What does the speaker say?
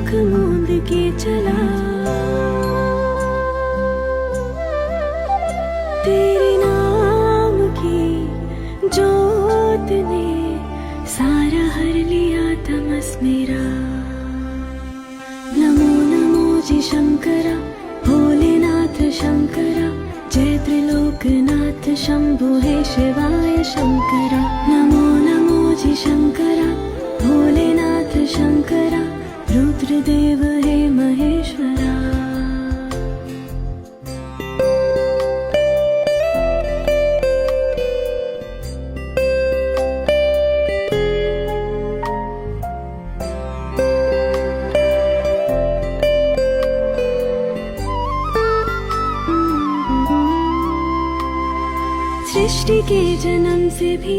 आँख मूंद के चला। तेरे नाम की जोत ने सारा हर लिया तमस मेरा। नमो नमो जी शंकरा, भोलेनाथ शंकरा, जय त्रिलोकनाथ शंभो हे शिवाय शंकरा। नमो नमो जी शंकरा, भोलेनाथ शंकरा, रुद्रदेव हे महेश्वरा। सृष्टि के जन्म से भी